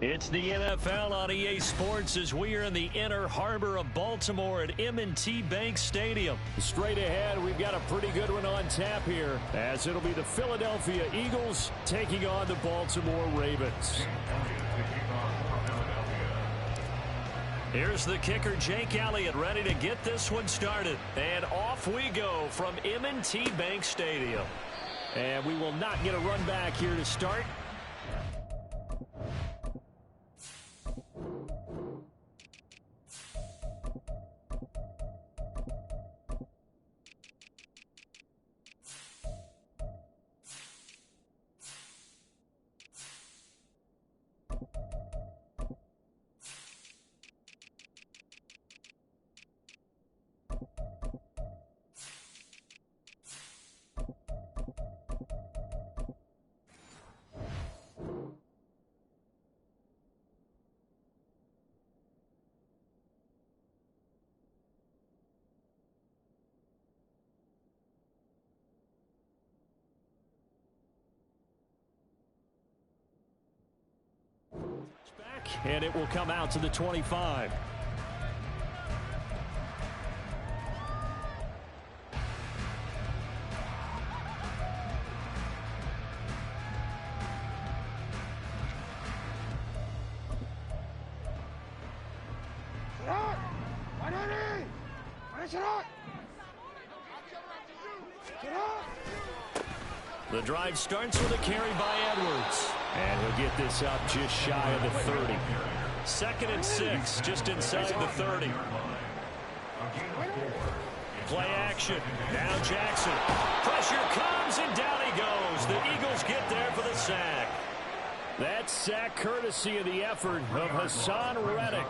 It's the NFL on EA Sports as we are in the inner harbor of Baltimore at M&T Bank Stadium. Straight ahead, we've got a pretty good one on tap here, as it'll be the Philadelphia Eagles taking on the Baltimore Ravens. Here's the kicker, Jake Elliott, ready to get this one started. And off we go from M&T Bank Stadium. And we will not get a run back here to start. And it will come out to the 25. The drive starts with a carry by Edwards. And he'll get this up just shy of the 30. 2nd and 6, just inside the 30. Play action. Now Jackson. Pressure comes, and down he goes. The Eagles get there for the sack. That sack courtesy of the effort of Hassan Reddick.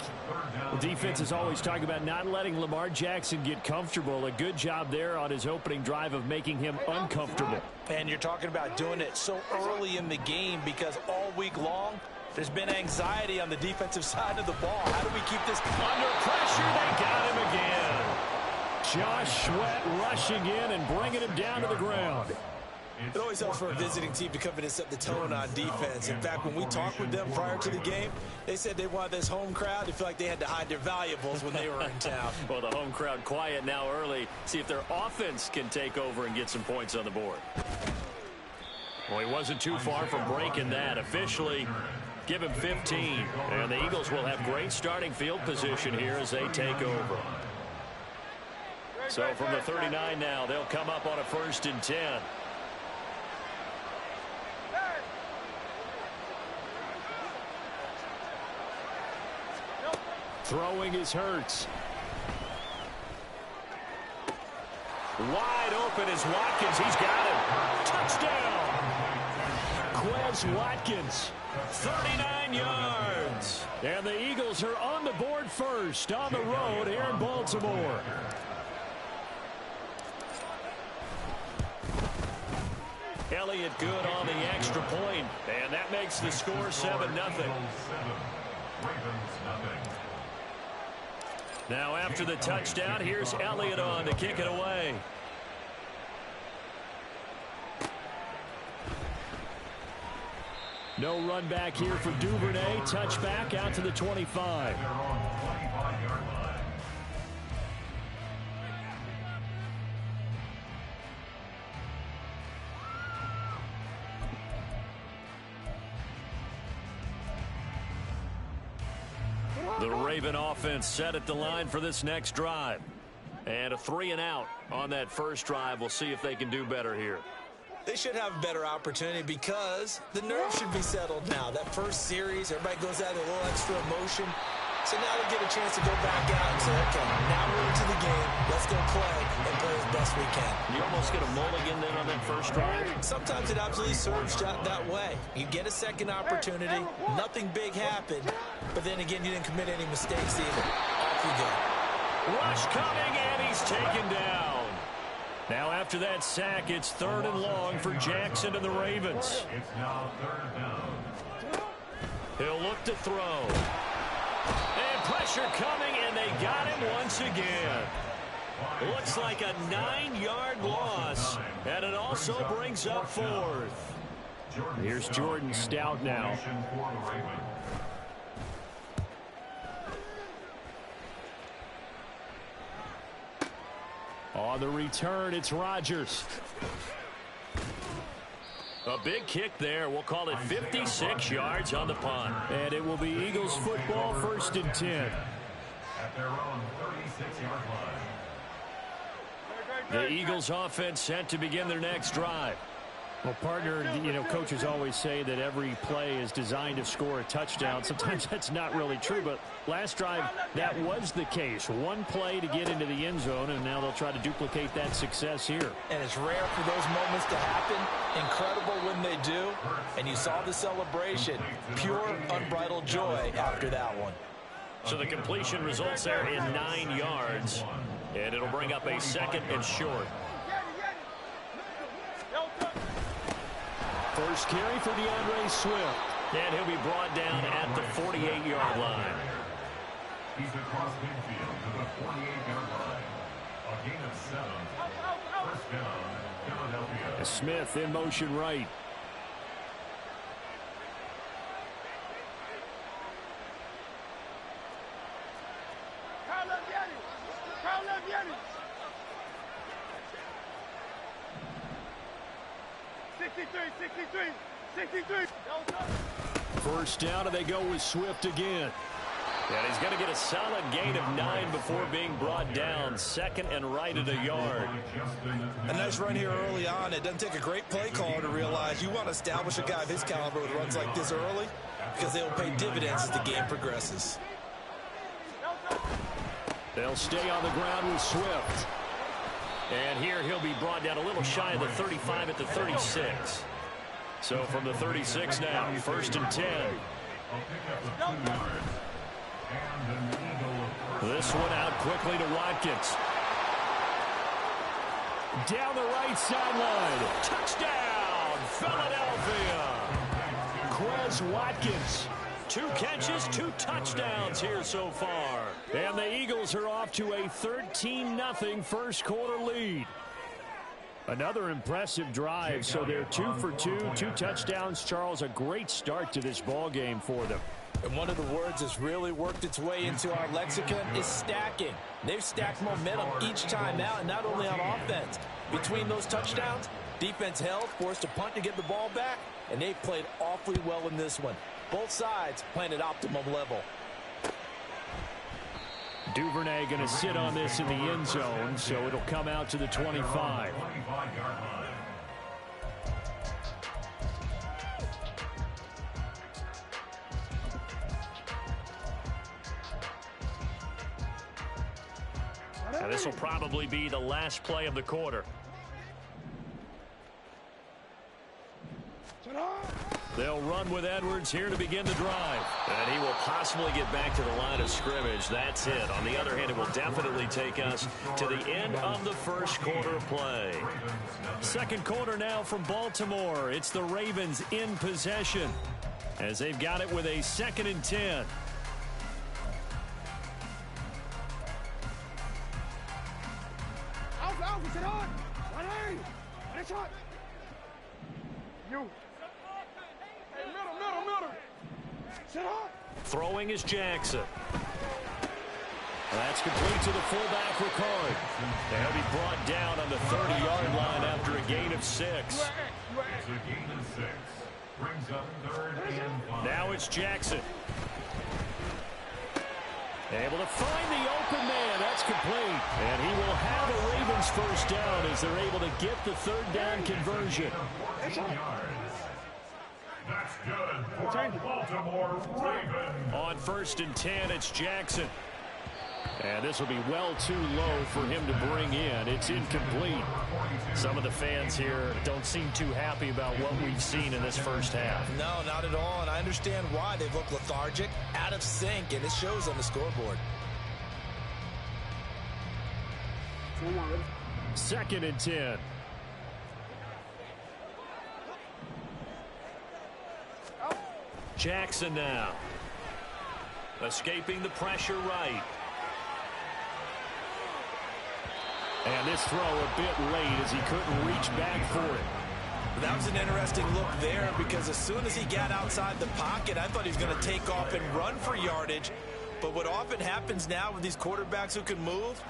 The defense is always talking about not letting Lamar Jackson get comfortable. A good job there on his opening drive of making him uncomfortable. And you're talking about doing it so early in the game because all week long, there's been anxiety on the defensive side of the ball. How do we keep this under pressure? They got him again. Josh Sweat rushing in and bringing him down to the ground. It always helps for a visiting team to come in and set the tone on defense. In fact, when we talked with them prior to the game, they said they wanted this home crowd to feel like they had to hide their valuables when they were in town. Well, the home crowd quiet now early. See if their offense can take over and get some points on the board. Well, he wasn't too far from breaking that. Officially, give him 15. And the Eagles will have great starting field position here as they take over. So from the 39 now, they'll come up on a 1st and 10. Throwing is Hurts. Wide open is Watkins. He's got him. Touchdown. Quez Watkins. 39 yards. And the Eagles are on the board first on the road here in Baltimore. Elliott good on the extra point. And that makes the score 7-0. Now after the touchdown, here's Elliott on to kick it away. No run back here for Duvernay. Touchback out to the 25. The Raven offense set at the line for this next drive. And a 3-and-out on that first drive. We'll see if they can do better here. They should have a better opportunity because the nerves should be settled now. That first series, everybody goes out with a little extra emotion. So now they get a chance to go back out and say, okay, now we're into the game. Let's go play and play as best we can. You almost get a mulligan then on that first drive. Sometimes it absolutely serves that way. You get a second opportunity. Nothing big happened. But then again, you didn't commit any mistakes either. Off you go. Rush coming, and he's taken down. Now after that sack, it's 3rd and long for Jackson and the Ravens. He'll look to throw. And pressure coming, and they got him once again. Looks like a 9-yard loss, and it also brings up 4th. Here's Jordan Stout now. On the return, it's Rodgers. A big kick there. We'll call it 56 yards on the punt. And it will be Eagles football, 1st and 10. At their own 36-yard line. The Eagles offense set to begin their next drive. Well, partner, coaches always say that every play is designed to score a touchdown. Sometimes that's not really true, but last drive, that was the case. One play to get into the end zone, and now they'll try to duplicate that success here. And it's rare for those moments to happen. Incredible when they do. And you saw the celebration. Pure, unbridled joy after that one. So the completion results there in 9 yards, and it'll bring up a 2nd and short. First carry for DeAndre Swift. And he'll be brought down at the 48-yard line. He's across midfield to the 48-yard line. A gain of 7. First down, Philadelphia. Smith in motion right. First down, and they go with Swift again. And he's going to get a solid gain of 9 before being brought down. 2nd and right at a yard. A nice run here early on. It doesn't take a great play caller to realize you want to establish a guy of his caliber with runs like this early, because they will pay dividends as the game progresses. They'll stay on the ground with Swift. And here he'll be brought down a little shy of the 35 at the 36. So from the 36 now, 1st and 10. This one out quickly to Watkins. Down the right sideline. Touchdown, Philadelphia. Quez Watkins. 2 catches, 2 touchdowns here so far. And the Eagles are off to a 13-0 first quarter lead. Another impressive drive, so they're 2 for 2, 2 touchdowns. Charles, a great start to this ball game for them. And one of the words that's really worked its way into our lexicon is stacking. They've stacked momentum each time out, and not only on offense. Between those touchdowns, defense held, forced a punt to get the ball back, and they played awfully well in this one. Both sides playing at optimum level. Duvernay going to sit on this in the end zone, so it'll come out to the 25. Now this will probably be the last play of the quarter. They'll run with Edwards here to begin the drive. And he will possibly get back to the line of scrimmage. That's it. On the other hand, it will definitely take us to the end of the first quarter play. Second quarter now from Baltimore. It's the Ravens in possession as they've got it with a 2nd and 10. Throwing is Jackson. That's complete to the fullback, Ricard. And he'll be brought down on the 30-yard line after a gain of 6. It's a gain of 6. Brings up 3rd and 5. Now it's Jackson. Able to find the open man. That's complete. And he will have a Ravens first down as they're able to get the 3rd down conversion. That's good for Baltimore Ravens. On 1st and 10, it's Jackson. And this will be well too low for him to bring in. It's incomplete. Some of the fans here don't seem too happy about what we've seen in this first half. No, not at all, and I understand why. They've looked lethargic, out of sync, and it shows on the scoreboard. 2nd and 10. Jackson now. Escaping the pressure right. And this throw a bit late as he couldn't reach back for it. That was an interesting look there because as soon as he got outside the pocket, I thought he was going to take off and run for yardage. But what often happens now with these quarterbacks who can move,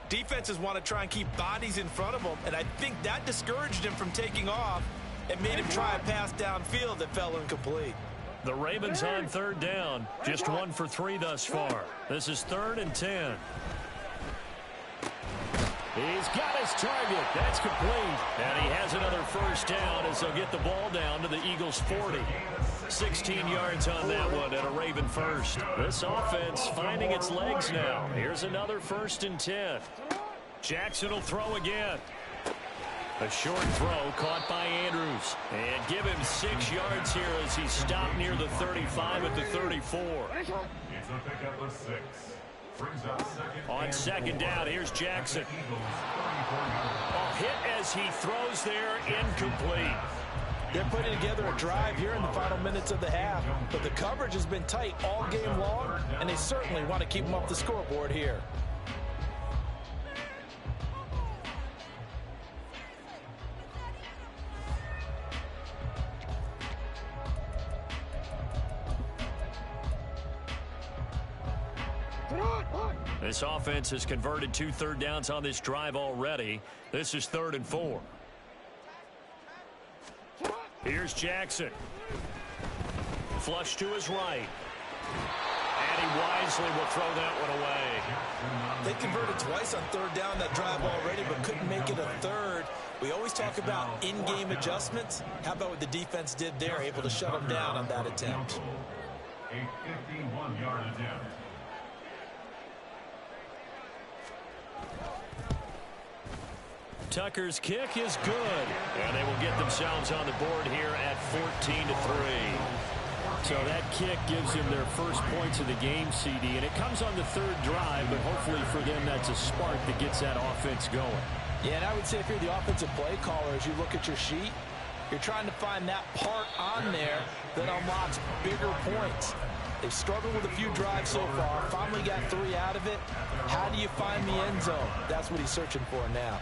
Defenses want to try and keep bodies in front of them, and I think that discouraged him from taking off and made him try a pass downfield that fell incomplete. The Ravens on third down. Just 1 for 3 thus far. This is 3rd and 10. He's got his target. That's complete. And he has another first down as they'll get the ball down to the Eagles' 40. 16 yards on that one and a Raven first. This offense finding its legs now. Here's another 1st and 10. Jackson will throw again. A short throw caught by Andrews. And give him 6 yards here as he stopped near the 35 at the 34. It's a pickup of 6. On second down, here's Jackson. A hit as he throws there, incomplete. They're putting together a drive here in the final minutes of the half, but the coverage has been tight all game long, and they certainly want to keep them off the scoreboard here. This offense has converted 2 third downs on this drive already. This is 3rd and 4. Here's Jackson. Flush to his right. And he wisely will throw that one away. They converted twice on 3rd down that drive already, but couldn't make it a 3rd. We always talk about in-game adjustments. How about what the defense did there, able to shut them down on that attempt? A 51-yard attempt. Tucker's kick is good. And they will get themselves on the board here at 14-3. So that kick gives them their first points of the game, CD. And it comes on the 3rd drive, but hopefully for them that's a spark that gets that offense going. Yeah, and I would say if you're the offensive play caller, as you look at your sheet, you're trying to find that part on there that unlocks bigger points. They've struggled with a few drives so far, finally got 3 out of it. How do you find the end zone? That's what he's searching for now.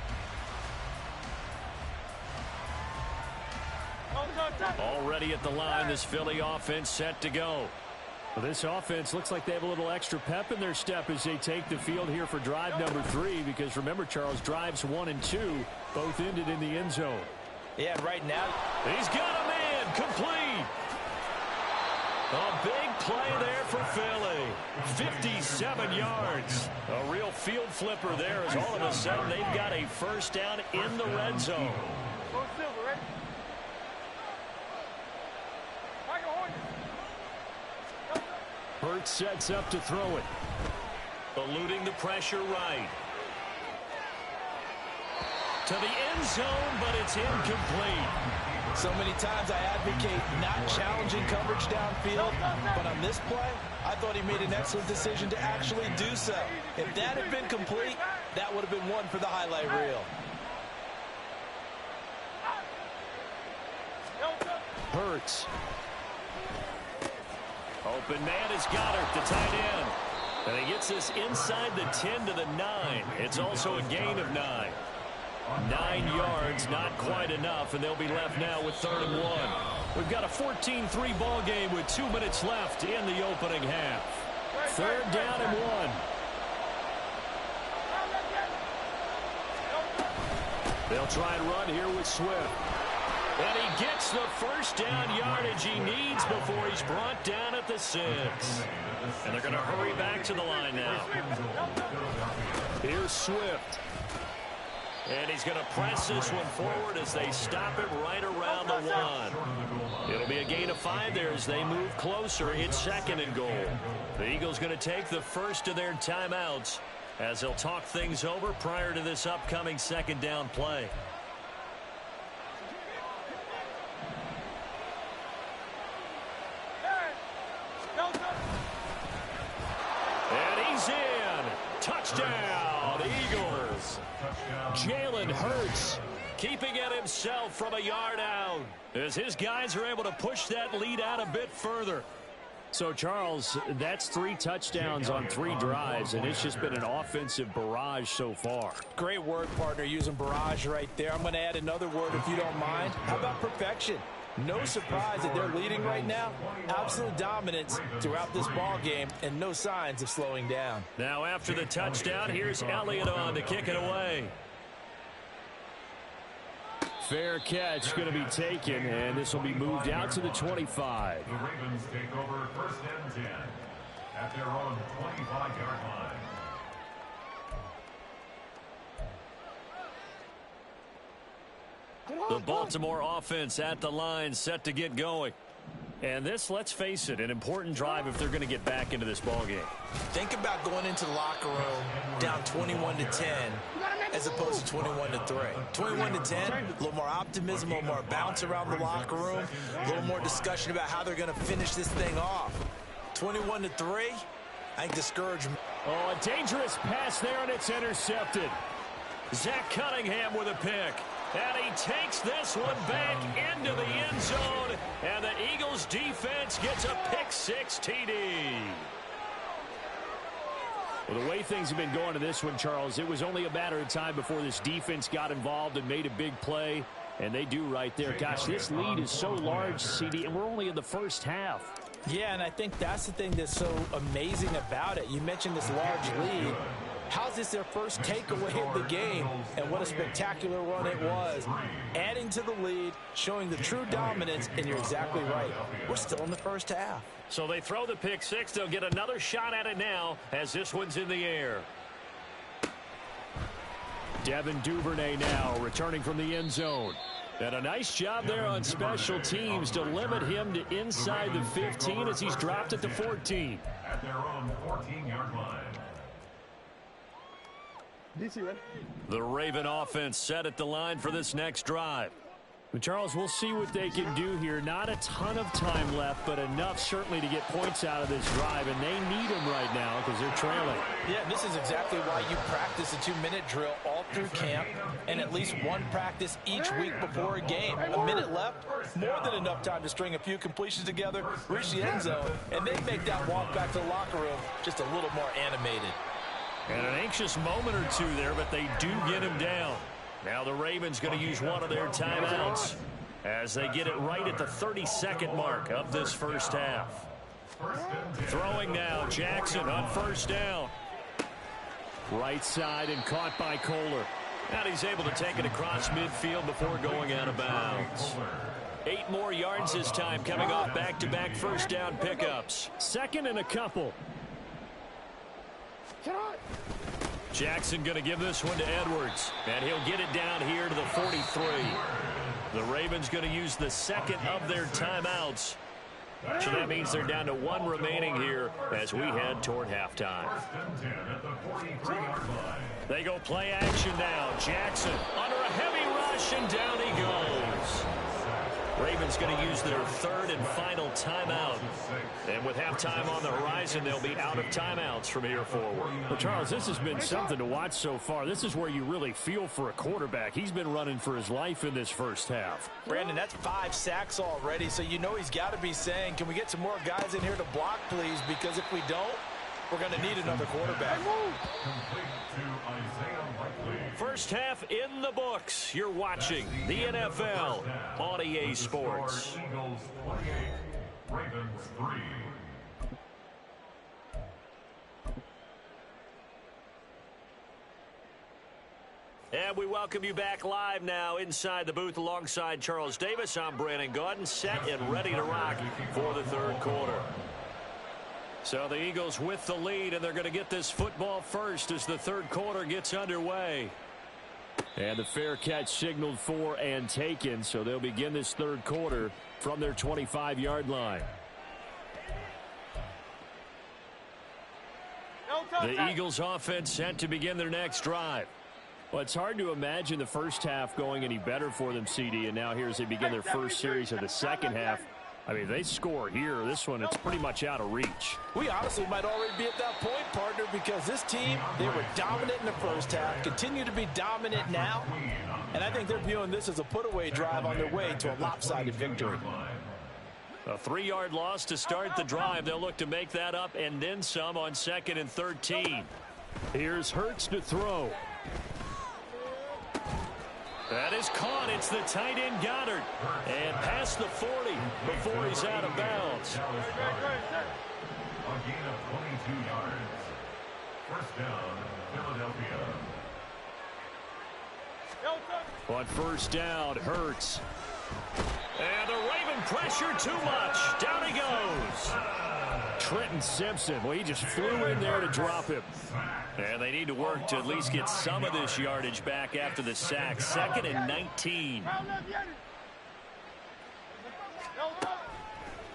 Already at the line, this Philly offense set to go. Well, this offense looks like they have a little extra pep in their step as they take the field here for drive number 3, because remember, Charles, drives 1 and 2 both ended in the end zone. Yeah, right now he's got a man complete. A big play there for Philly. 57 yards. A real field flipper there as all of a sudden they've got a first down in the red zone. Hurts sets up to throw it. Eluding the pressure right. To the end zone, but it's incomplete. So many times I advocate not challenging coverage downfield, but on this play, I thought he made an excellent decision to actually do so. If that had been complete, that would have been one for the highlight reel. Hurts. Open man is Goddard, the tight end. And he gets this inside the 10 to the 9. It's also a gain of 9. 9 yards, not quite enough, and they'll be left now with 3rd and 1. We've got a 14-3 ball game with 2 minutes left in the opening half. 3rd down and 1. They'll try and run here with Swift. And he gets the first down yardage he needs before he's brought down at the 6. And they're going to hurry back to the line now. Here's Swift. And he's going to press this one forward as they stop it right around the 1. It'll be a gain of 5 there as they move closer. It's 2nd and goal. The Eagles going to take the first of their timeouts as they'll talk things over prior to this upcoming 2nd down play. And he's in. Touchdown, Eagles. Jalen Hurts keeping it himself from a yard out as his guys are able to push that lead out a bit further. So, Charles, that's 3 touchdowns on 3 drives, and it's just been an offensive barrage so far. Great word, partner, using barrage right there. I'm going to add another word if you don't mind. How about perfection? No surprise that they're leading right now. Absolute dominance throughout this ball game and no signs of slowing down. Now after the touchdown, here's Elliott on to kick it away. Fair catch going to be taken, and this will be moved out to the 25. The Ravens take over 1st and 10 at their own 25-yard line. The Baltimore offense at the line, set to get going. And this, let's face it, an important drive if they're going to get back into this ballgame. Think about going into the locker room down 21-10 as opposed to 21-3. 21-10, a little more optimism, a little more bounce around the locker room, a little more discussion about how they're going to finish this thing off. 21-3, I think discouragement. Oh, a dangerous pass there, and it's intercepted. Zach Cunningham with a pick. And he takes this one back into the end zone. And the Eagles defense gets a pick-6 TD. Well, the way things have been going to this one, Charles, it was only a matter of time before this defense got involved and made a big play. And they do right there. Gosh, this lead is so large, CD, and we're only in the first half. Yeah, and I think that's the thing that's so amazing about it. You mentioned this large lead. How's this their first takeaway of the game? And what a spectacular run it was. Adding to the lead, showing the true dominance, and you're exactly right. We're still in the first half. So they throw the pick-6. They'll get another shot at it now as this one's in the air. Devin Duvernay now returning from the end zone. And a nice job there on special teams to limit him to inside the 15 as he's dropped it to 14. At their own 14-yard line. The Raven offense set at the line for this next drive. Well, Charles, we'll see what they can do here. Not a ton of time left, but enough certainly to get points out of this drive, and they need them right now because they're trailing. Yeah, this is exactly why you practice a 2-minute drill all through camp and at least one practice each week before a game. A minute left, more than enough time to string a few completions together, reach the end zone, and then make that walk back to the locker room just a little more animated. And an anxious moment or two there, but they do get him down. Now the Ravens going to use one of their timeouts as they get it right at the 32nd mark of this first half. Throwing now, Jackson on first down. Right side and caught by Kohler. And he's able to take it across midfield before going out of bounds. 8 more yards this time, coming off back-to-back first down pickups. Second and a couple. Jackson going to give this one to Edwards, and he'll get it down here to the 43. The Ravens going to use the second of their timeouts. So that means they're down to 1 remaining here as we head toward halftime. They go play action now. Jackson under a heavy rush, and down he goes. Ravens going to use their 3rd and final timeout. And with halftime on the horizon, they'll be out of timeouts from here forward. Well, Charles, this has been something to watch so far. This is where you really feel for a quarterback. He's been running for his life in this first half. Brandon, that's 5 sacks already, so you know he's got to be saying, can we get some more guys in here to block, please? Because if we don't, we're going to need another quarterback. First half in the books. You're watching the NFL on EA Sports. Eagles 28, Ravens 3. And we welcome you back live now inside the booth alongside Charles Davis. I'm Brandon Gaudin, set and ready to rock for the 3rd quarter. So the Eagles with the lead, and they're going to get this football first as the 3rd quarter gets underway. And the fair catch signaled for and taken, so they'll begin this 3rd quarter from their 25-yard line. The Eagles offense set to begin their next drive. Well, it's hard to imagine the first half going any better for them, CD, and now here as they begin their first series of the second half. I mean, they score here. This one, it's pretty much out of reach. We honestly might already be at that point, partner, because this team, they were dominant in the first half, continue to be dominant now, and I think they're viewing this as a put-away drive on their way to a lopsided victory. A 3-yard loss to start the drive. They'll look to make that up and then some on 2nd and 13. Here's Hurts to throw. That is caught. It's the tight end Goddard. And past the 40 before he's out of bounds. A gain of 22 yards. First down, Philadelphia. On first down, Hurts. And the Raven pressure too much. Down he goes. Trenton Simpson, well, he just flew in there to drop him. And they need to work to at least get some of this yardage back after the sack. 2nd and 19.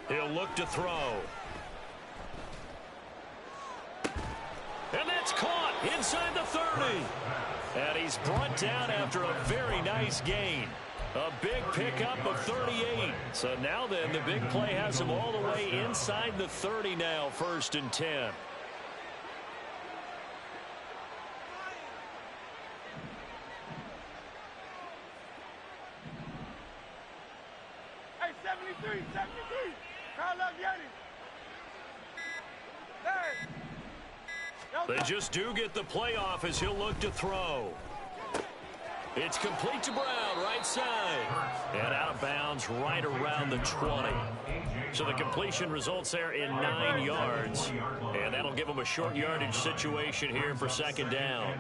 He'll look to throw. And that's caught inside the 30. And he's brought down after a very nice gain. A big pickup of 38. So now then, the big play has him all the way inside the 30 now, 1st and 10. Hey, 73. Call up Yeti. They just do get the playoff as he'll look to throw. It's complete to Brown, right side. And out of bounds right around the 20. So the completion results there in 9 yards. And that'll give them a short yardage situation here for 2nd down.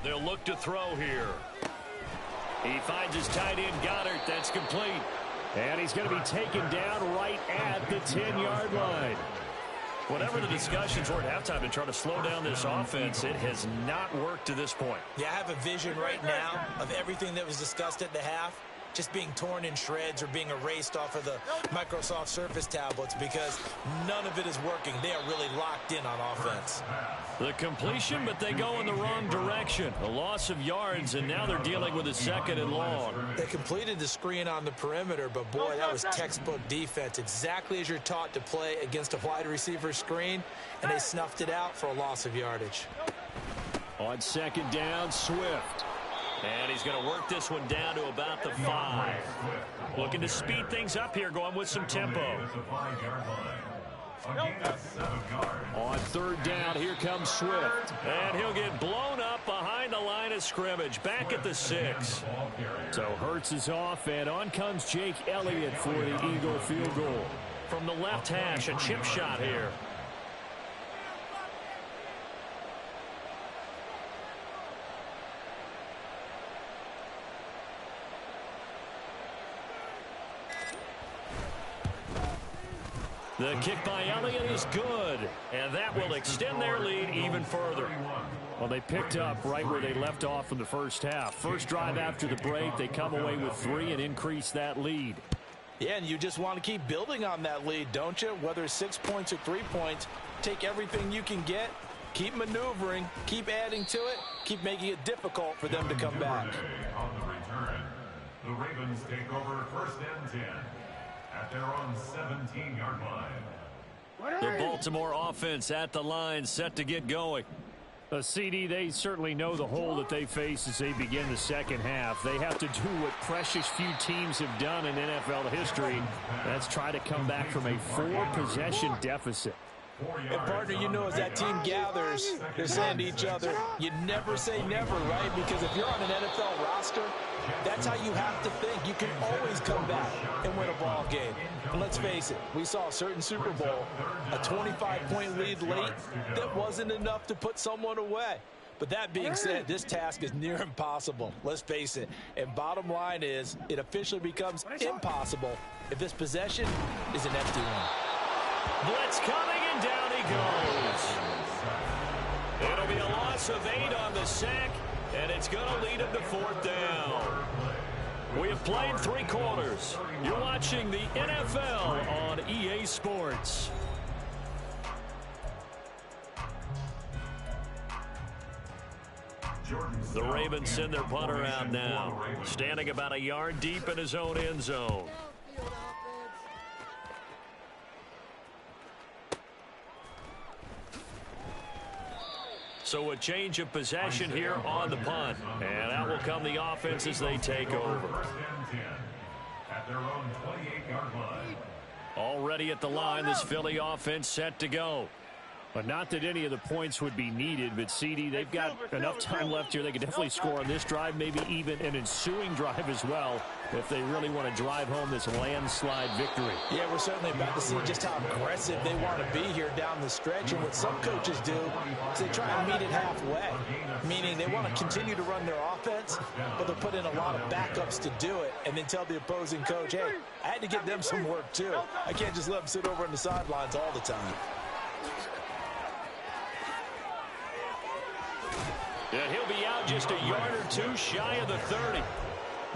They'll look to throw here. He finds his tight end Goddard. That's complete. And he's going to be taken down right at the 10-yard line. Whatever the discussions were at halftime to try to slow down this offense, it has not worked to this point. Yeah, I have a vision right now of everything that was discussed at the half just being torn in shreds or being erased off of the Microsoft Surface tablets because none of it is working. They are really locked in on offense. The completion, but they go in the wrong direction. A loss of yards, and now they're dealing with a 2nd and long. They completed the screen on the perimeter, but boy, that was textbook defense. Exactly as you're taught to play against a wide receiver screen, and they snuffed it out for a loss of yardage. On 2nd down, Swift. And he's going to work this one down to about the 5. Looking to speed things up here, going with some tempo. On 3rd down, here comes Swift. And he'll get blown up behind the line of scrimmage, back at the 6. So Hurts is off, and on comes Jake Elliott for the Eagle field goal. From the left hash, a chip shot here. The kick by Elliott is good, and that will extend their lead even further. Well, they picked up right where they left off in the first half. First drive after the break, they come away with 3 and increase that lead. Yeah, and you just want to keep building on that lead, don't you? Whether it's 6 points or 3 points, take everything you can get, keep maneuvering, keep adding to it, keep making it difficult for them to come back. On the return, the Ravens take over 1st and 10. At their own 17-yard line. The Baltimore offense at the line, set to get going. CD, they certainly know the hole that they face as they begin the second half. They have to do what precious few teams have done in NFL history. That's try to come back from a 4-possession deficit. And, partner, you know as that team gathers, they're saying to each other, you never say never, right? Because if you're on an NFL roster, that's how you have to think. You can always come back and win a ball game. And let's face it, we saw a certain Super Bowl, a 25-point lead late that wasn't enough to put someone away. But that being said, this task is near impossible. Let's face it. And bottom line is, it officially becomes impossible if this possession is an empty one. Blitz coming, and down he goes. It'll be a loss of 8 on the sack, and it's going to lead him to 4th down. We have played 3 quarters. You're watching the NFL on EA Sports. The Ravens send their punter out now, standing about a yard deep in his own end zone. So a change of possession here on the punt. And out will come the offense as they take over. At their own 28-yard line. Already at the line, this Philly offense set to go. But not that any of the points would be needed, but CD, they've got enough time left here. They could definitely score on this drive, maybe even an ensuing drive as well, if they really want to drive home this landslide victory. Yeah, we're certainly about to see just how aggressive they want to be here down the stretch. And what some coaches do is they try and meet it halfway, meaning they want to continue to run their offense, but they'll put in a lot of backups to do it and then tell the opposing coach, hey, I had to get them some work too. I can't just let them sit over on the sidelines all the time. And he'll be out just a yard or two shy of the 30.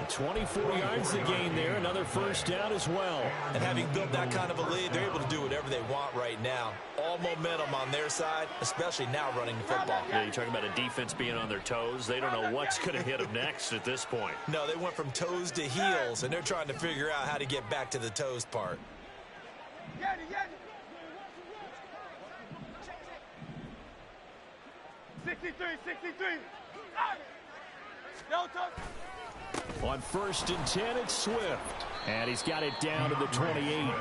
24 yards to gain there. Another first down as well. And having built that kind of a lead, they're able to do whatever they want right now. All momentum on their side, especially now running the football. Yeah, you're talking about a defense being on their toes. They don't know what's going to hit them next at this point. No, they went from toes to heels, and they're trying to figure out how to get back to the toes part. 63. On 1st and 10, it's Swift. And he's got it down to the 28.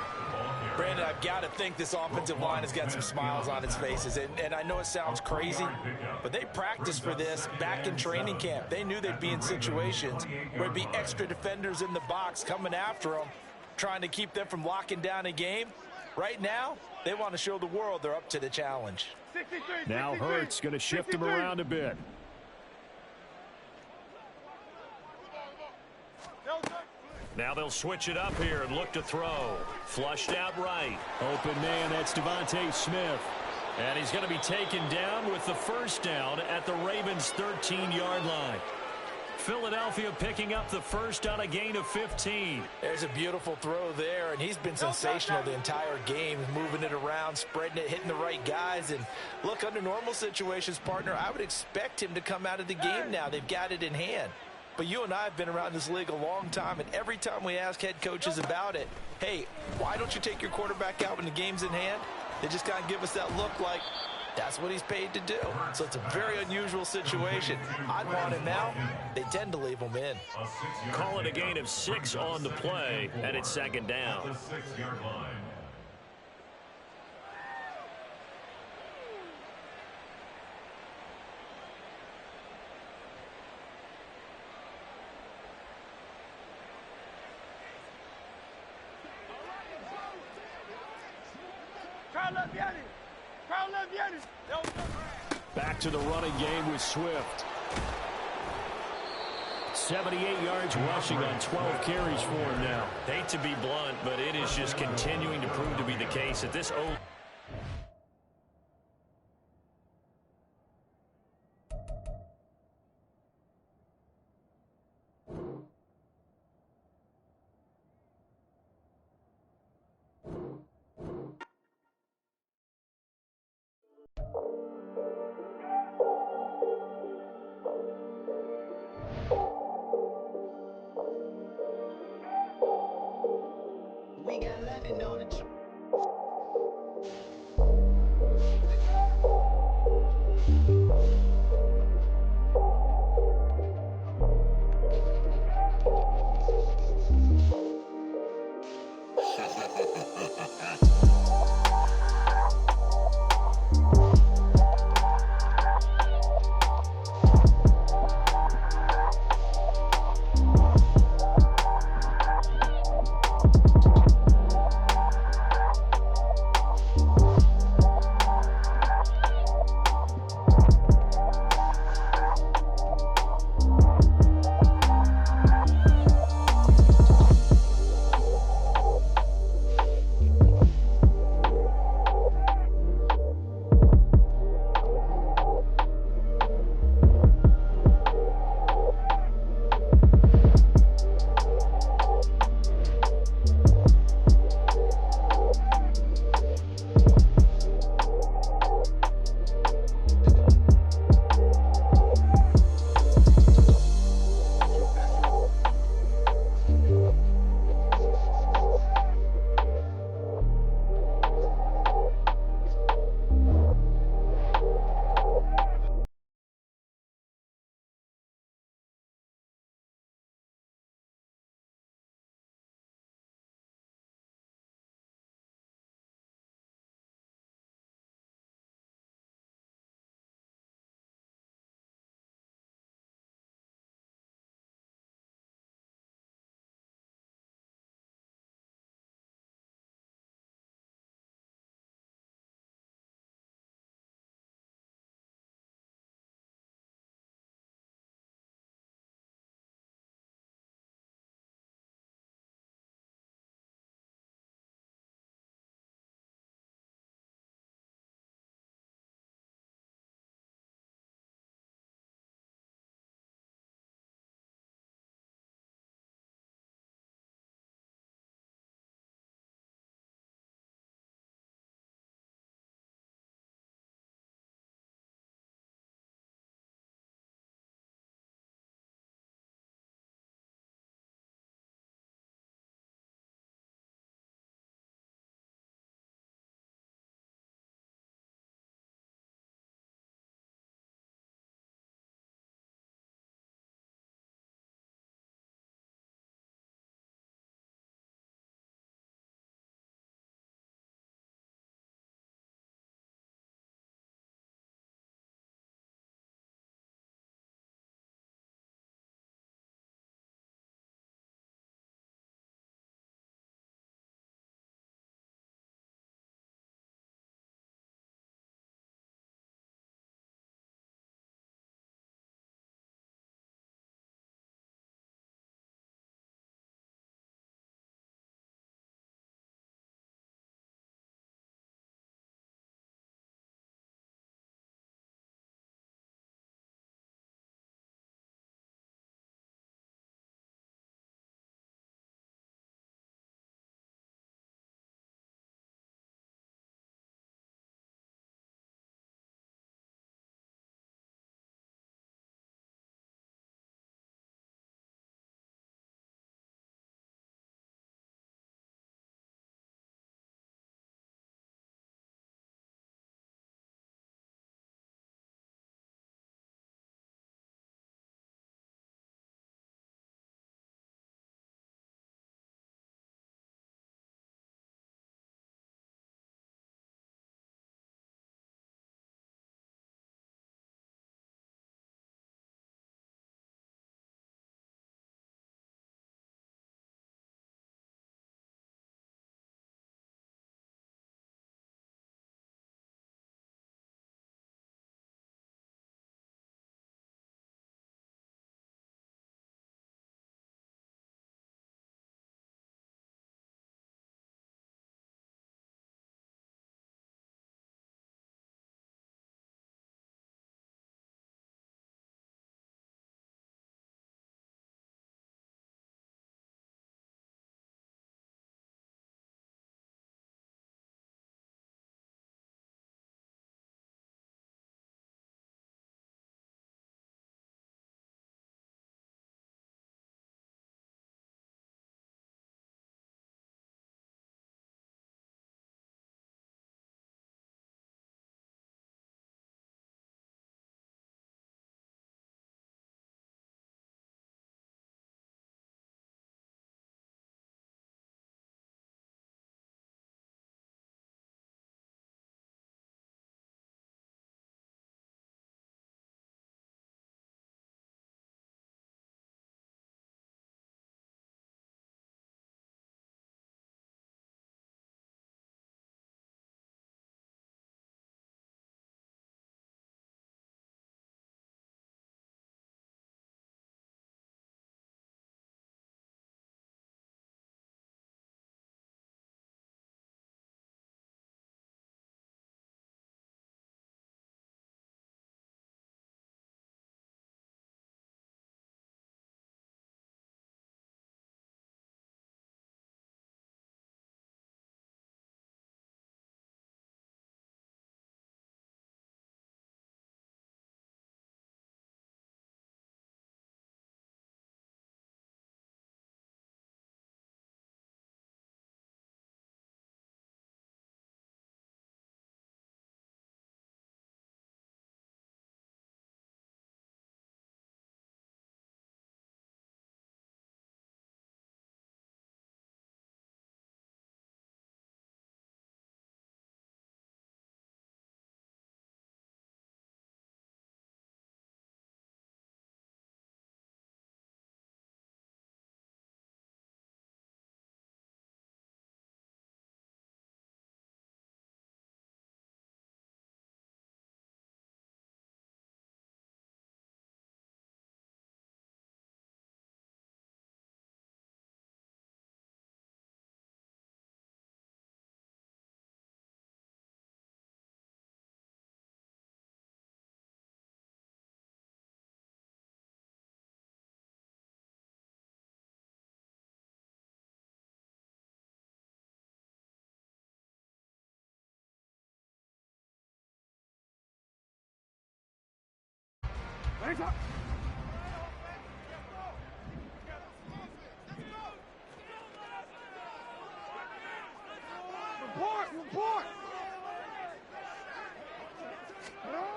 Brandon, I've got to think this offensive line has got some smiles on its faces. And I know it sounds crazy, but they practiced for this back in training camp. They knew they'd be in situations where there'd be extra defenders in the box coming after them, trying to keep them from locking down a game. Right now, they want to show the world they're up to the challenge. Now Hurts going to shift him around a bit. Now they'll switch it up here and look to throw. Flushed out right. Open man, that's Devontae Smith. And he's going to be taken down with the first down at the Ravens' 13-yard line. Philadelphia picking up the first on a gain of 15. There's a beautiful throw there, and he's been sensational the entire game, moving it around, spreading it, hitting the right guys. And look, under normal situations, partner, I would expect him to come out of the game now. They've got it in hand. But you and I have been around this league a long time, and every time we ask head coaches about it, hey, why don't you take your quarterback out when the game's in hand? They just kind of give us that look like that's what he's paid to do. So it's a very unusual situation. I'd want him now. They tend to leave him in. Call it a gain of 6 on the play, and it's second down. The 6-yard line. Back to the running game with Swift. 78 yards rushing on 12 carries for him now. Hate to be blunt, but it is just continuing to prove to be the case at this old.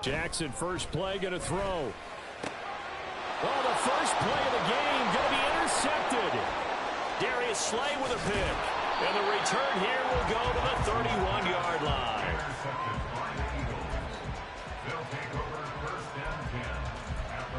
Jackson, first play, going to throw. Oh, the first play of the game going to be intercepted. Darius Slay with a pick. And the return here will go to the 31-yard line. Intercepted by the Eagles. They'll take over first and 10 at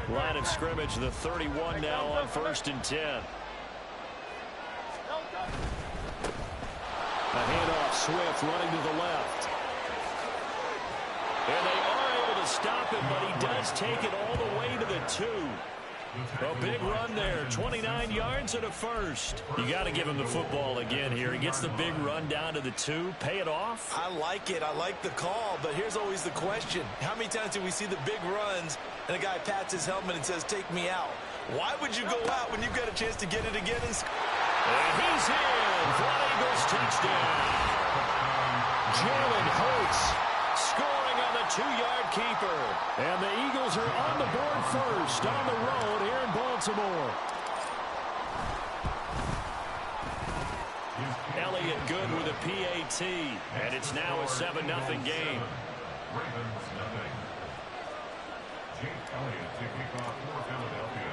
the line of scrimmage, the 31 now on first and 10. A handoff, Swift running to the left. And they are able to stop him, but he does take it all the way to the 2. A big run there, 29 yards and a first. You got to give him the football again here. He gets the big run down to the 2. Pay it off. I like it. I like the call, but here's always the question. How many times do we see the big runs and a guy pats his helmet and says, take me out? Why would you go out when you've got a chance to get it again? And he's in for an Eagles touchdown. Jalen Hurts scoring on the 2-yard keeper. And the Eagles are on the board first on the road here in Baltimore. Elliott good with a PAT. And it's now a 7-0 game. Ravens nothing. Jake Elliott to kick off for Philadelphia.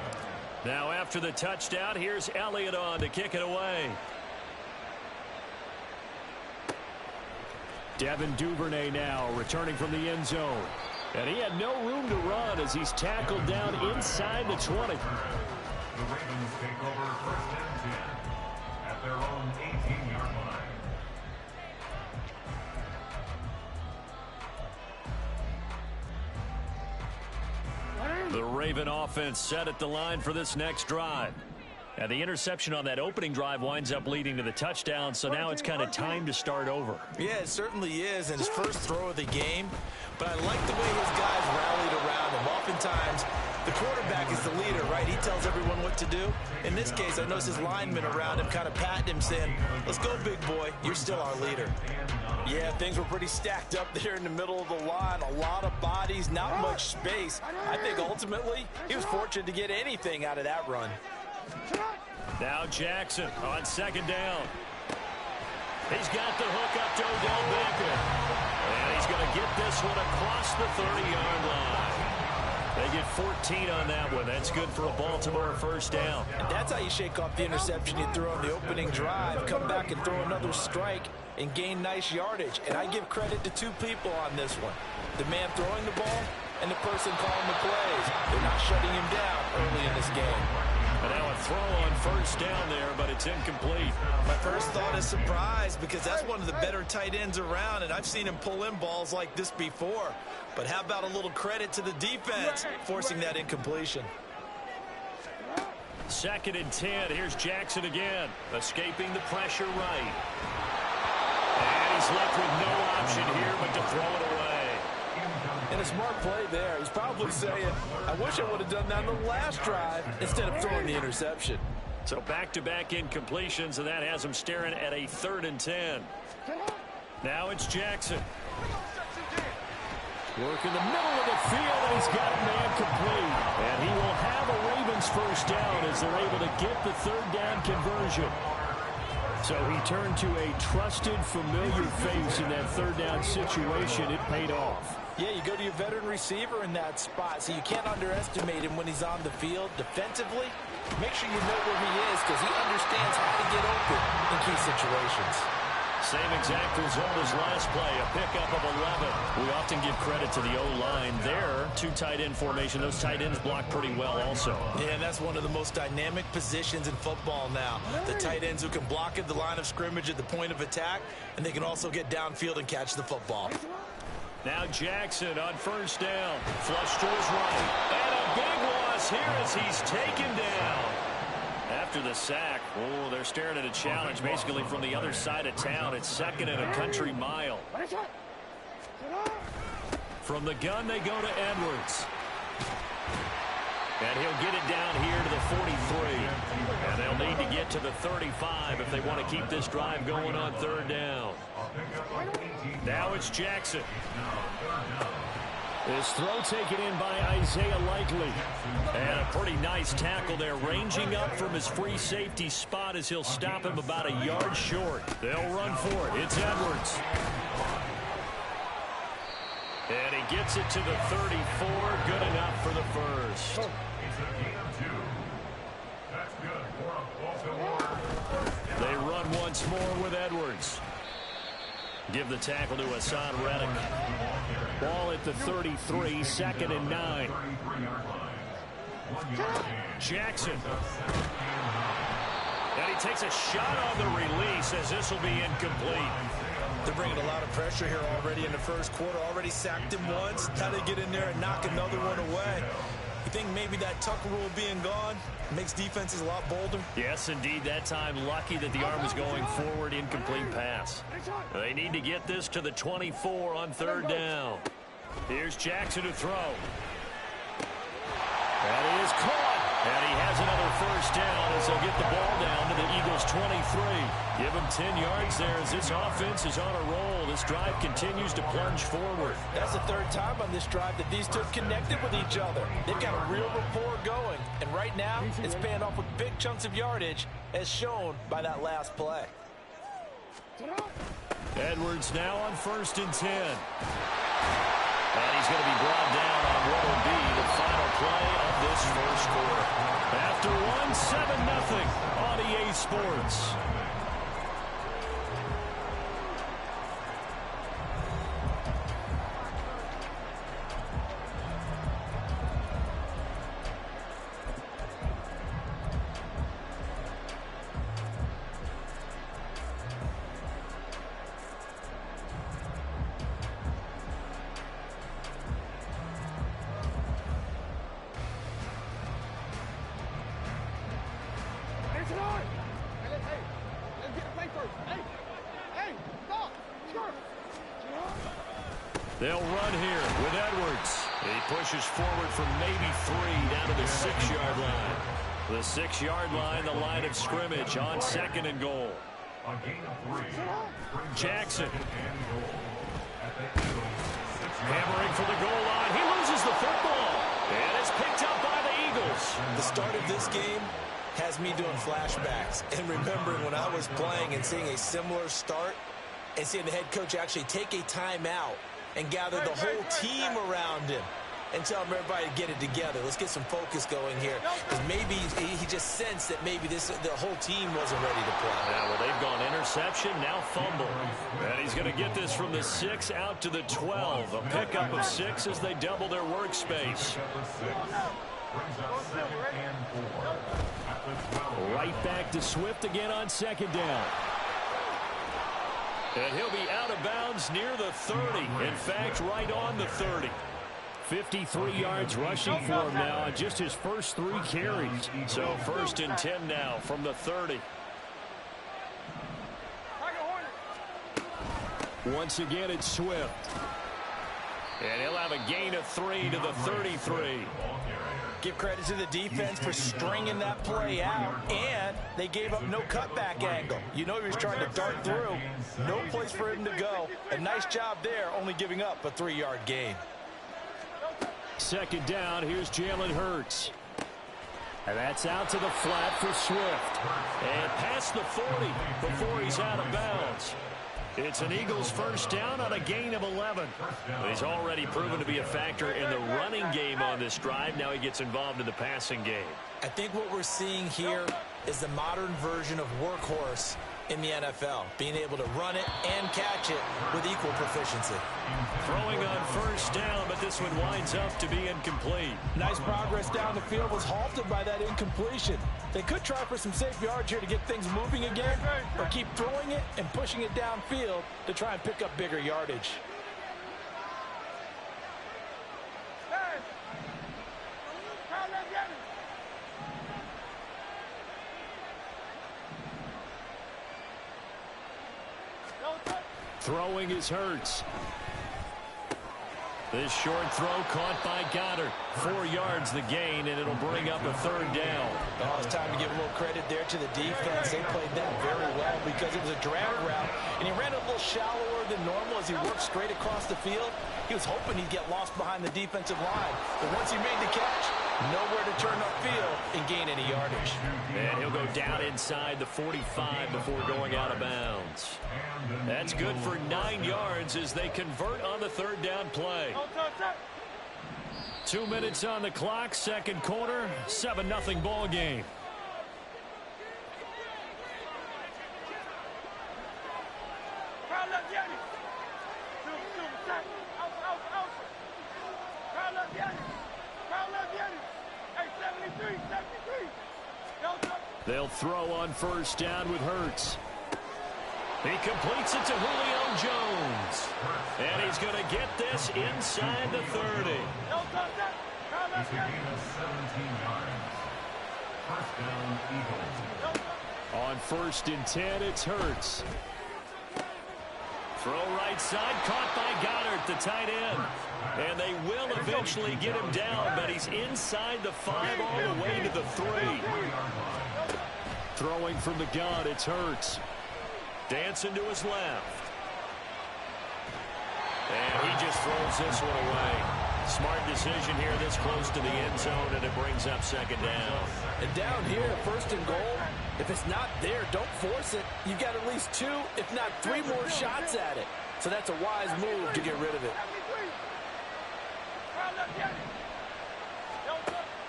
Now after the touchdown, here's Elliott on to kick it away. Devin Duvernay now returning from the end zone. And he had no room to run as he's tackled down inside the 20. The Ravens take over first and 10 at their own 18-yard line. The Raven offense set at the line for this next drive. And the interception on that opening drive winds up leading to the touchdown, so now it's kind of time to start over. yeah, it certainly is, and his first throw of the game. But I like the way his guys rallied around him. Oftentimes, the quarterback is the leader, right? He tells everyone what to do. In this case, I noticed his linemen around him kind of patting him, saying, let's go, big boy. You're still our leader. Yeah, things were pretty stacked up there in the middle of the line. A lot of bodies, not much space. I think ultimately, he was fortunate to get anything out of that run. Now Jackson on second down. He's got the hook up to Odell Beckham. And he's going to get this one across the 30-yard line. They get 14 on that one. That's good for a Baltimore first down. And that's how you shake off the interception you threw on the opening drive. Come back and throw another strike and gain nice yardage. And I give credit to two people on this one. The man throwing the ball and the person calling the plays. They're not shutting him down early in this game. And now a throw on first down there, but it's incomplete. My first thought is surprise, because that's one of the better tight ends around, and I've seen him pull in balls like this before. But how about a little credit to the defense forcing that incompletion? Second and 10. Here's Jackson again, escaping the pressure right. And he's left with no option here but to throw it away. And a smart play there. He's probably saying, I wish I would have done that on the last drive instead of throwing the interception. So back-to-back incompletions, and that has him staring at a 3rd and 10. Now it's Jackson. Work in the middle of the field, and he's got a man complete. And he will have a Ravens Browns first down as they're able to get the third down conversion. So he turned to a trusted, familiar face in that third down situation. It paid off. Yeah, you go to your veteran receiver in that spot, so you can't underestimate him when he's on the field. Defensively, make sure you know where he is because he understands how to get open in key situations. Same exact result as last play, a pickup of 11. We often give credit to the O-line there. Two tight end formation. Those tight ends block pretty well also. Yeah, and that's one of the most dynamic positions in football now. The tight ends who can block at the line of scrimmage at the point of attack, and they can also get downfield and catch the football. Now Jackson on first down. Flush to his right. And a big loss here as he's taken down. After the sack, oh, they're staring at a challenge basically from the other side of town. It's second and a country mile. From the gun, they go to Edwards. And he'll get it down here to the 43. And they'll need to get to the 35 if they want to keep this drive going on third down. Now it's Jackson. This throw taken in by Isaiah Likely. And a pretty nice tackle there, ranging up from his free safety spot as he'll stop him about a yard short. They'll run for it. It's Edwards. And he gets it to the 34. Good enough for the first. They run once more with Edwards. Give the tackle to Hassan Reddick. Ball at the 33, second and 9. Jackson. And he takes a shot on the release as this will be incomplete. They're bringing a lot of pressure here already in the first quarter. Already sacked him once. How to get in there and knock another one away. You think maybe that Tucker rule being gone makes defenses a lot bolder? Yes, indeed. That time, lucky that the arm was going forward. Incomplete pass. They need to get this to the 24 on third down. Here's Jackson to throw. That is caught. And he has another first down as they'll get the ball down to the Eagles' 23. Give him 10 yards there as this offense is on a roll. This drive continues to plunge forward. That's the third time on this drive that these two connected with each other. They've got a real rapport going. And right now, it's paying off with big chunks of yardage as shown by that last play. Edwards now on first and 10. And he's going to be brought down on what will be the final play of this first quarter. After 1-7-0 on EA Sports. They'll run here with Edwards. He pushes forward from maybe 3 down to the 6-yard line. The 6-yard line, the line of scrimmage on second and goal. Jackson. Hammering for the goal line. He loses the football. And it's picked up by the Eagles. The start of this game has me doing flashbacks and remembering when I was playing and seeing a similar start and seeing the head coach actually take a timeout and gather the whole team around him and tell everybody to get it together. Let's get some focus going here. Because maybe he just sensed that maybe the whole team wasn't ready to play. Yeah, well, they've gone interception, now fumble. And he's going to get this from the 6 out to the 12. A pickup of 6 as they double their workspace. Right back to Swift again on second down. And he'll be out of bounds near the 30. In fact, right on the 30. 53 yards rushing for him now on just his first 3 carries. So first and 10 now from the 30. Once again, it's Swift. And he'll have a gain of 3 to the 33. Give credit to the defense for stringing that play out, and they gave up no cutback angle. You know he was trying to dart through. No place for him to go. A nice job there, only giving up a 3-yard gain. Second down, here's Jalen Hurts. And that's out to the flat for Swift. And past the 40 before he's out of bounds. It's an Eagles first down on a gain of 11. He's already proven to be a factor in the running game on this drive. Now he gets involved in the passing game. I think what we're seeing here is the modern version of workhorse in the NFL, being able to run it and catch it with equal proficiency. Throwing on first down, but this one winds up to be incomplete. Nice progress down the field was halted by that incompletion. They could try for some safe yards here to get things moving again, or keep throwing it and pushing it downfield to try and pick up bigger yardage. Throwing is Hurts. This short throw caught by Goddard. 4 yards the gain, and it'll bring up a third down. Oh, it's time to give a little credit there to the defense. They played that very well because it was a drag route, and he ran a little shallower than normal as he worked straight across the field. He was hoping he'd get lost behind the defensive line, but once he made the catch, nowhere to turn upfield and gain any yardage. And he'll go down inside the 45 before going out of bounds. That's good for 9 yards as they convert on the third down play. 2 minutes on the clock, second quarter, 7-0 ball game. They'll throw on first down with Hurts. He completes it to Julio Jones. And he's going to get this inside the 30. It's a gain of 17 yards. First down, Eagles. On 1st and 10, it's Hurts. Throw right side, caught by Goddard, the tight end. And they will eventually get him down, but he's inside the 5 all the way to the 3. Throwing from the gun, it's Hurts. Dancing to his left. And he just throws this one away. Smart decision here this close to the end zone, and it brings up second down. And down here, 1st and goal, if it's not there, don't force it. You've got at least 2, if not 3 more shots at it. So that's a wise move to get rid of it.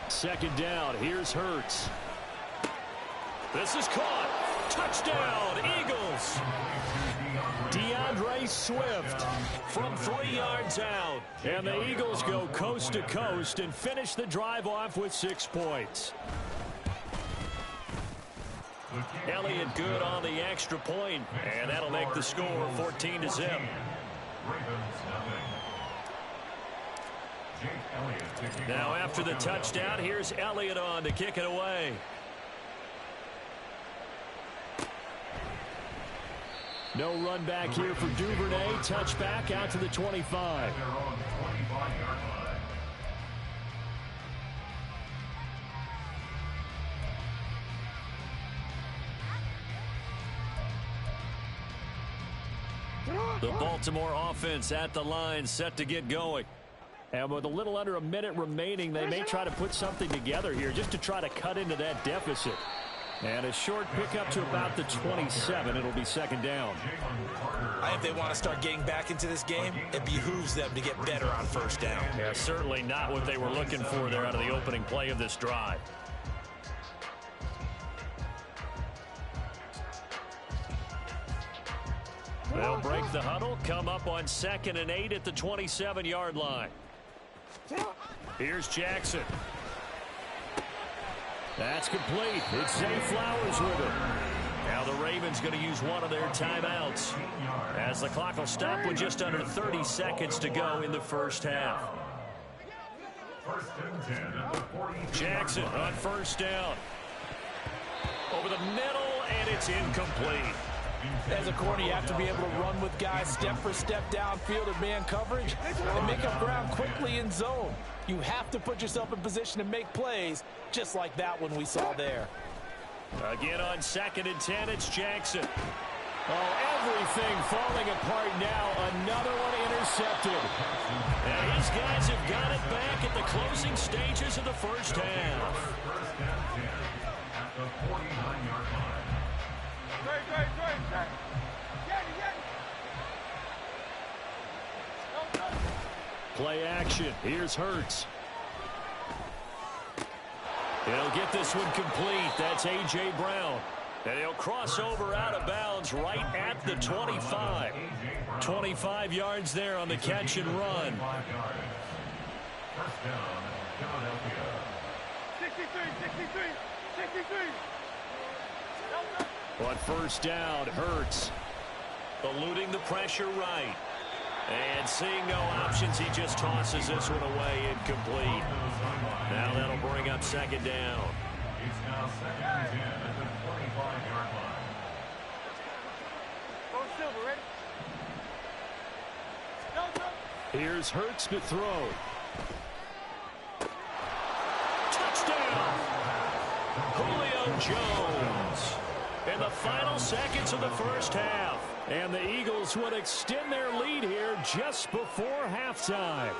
Second down, here's Hurts. This is caught. Touchdown, Eagles. DeAndre Swift from 3 yards out. And the Eagles go coast to coast and finish the drive off with 6 points. Elliott good on the extra point, and that'll make the score 14-0. Now after the touchdown, here's Elliott on to kick it away. No run back here for Duvernay. Touchback out to the 25. The Baltimore offense at the line, set to get going. And with a little under a minute remaining, they may try to put something together here just to try to cut into that deficit. And a short pickup to about the 27. It'll be second down. If they want to start getting back into this game, it behooves them to get better on first down. Yeah, certainly not what they were looking for there out of the opening play of this drive. They'll break the huddle, come up on 2nd and 8 at the 27-yard line. Here's Jackson. That's complete. It's Zay Flowers with it. Now the Ravens going to use one of their timeouts as the clock will stop with just under 30 seconds to go in the first half. Jackson on first down. Over the middle, and it's incomplete. As a corner, you have to be able to run with guys step for step downfield in man coverage and make up ground quickly in zone. You have to put yourself in position to make plays just like that one we saw there. Again on 2nd and 10, it's Jackson. Oh, everything falling apart now. Another one intercepted. And these guys have got it back at the closing stages of the first half. Play action. Here's Hurts. He'll get this one complete. That's A.J. Brown. And he'll cross over out of bounds right at the 25. 25 yards there on the catch and run. First down, Philadelphia. 63. But first down, Hurts. Eluding the pressure right. And seeing no options, he just tosses this one away incomplete. Now that'll bring up second down. It's now second and 10 at the 25-yard line. Go Silver, ready? Here's Hurts to throw. Touchdown! Julio Jones. In the final seconds of the first half. And the Eagles would extend their lead here just before halftime.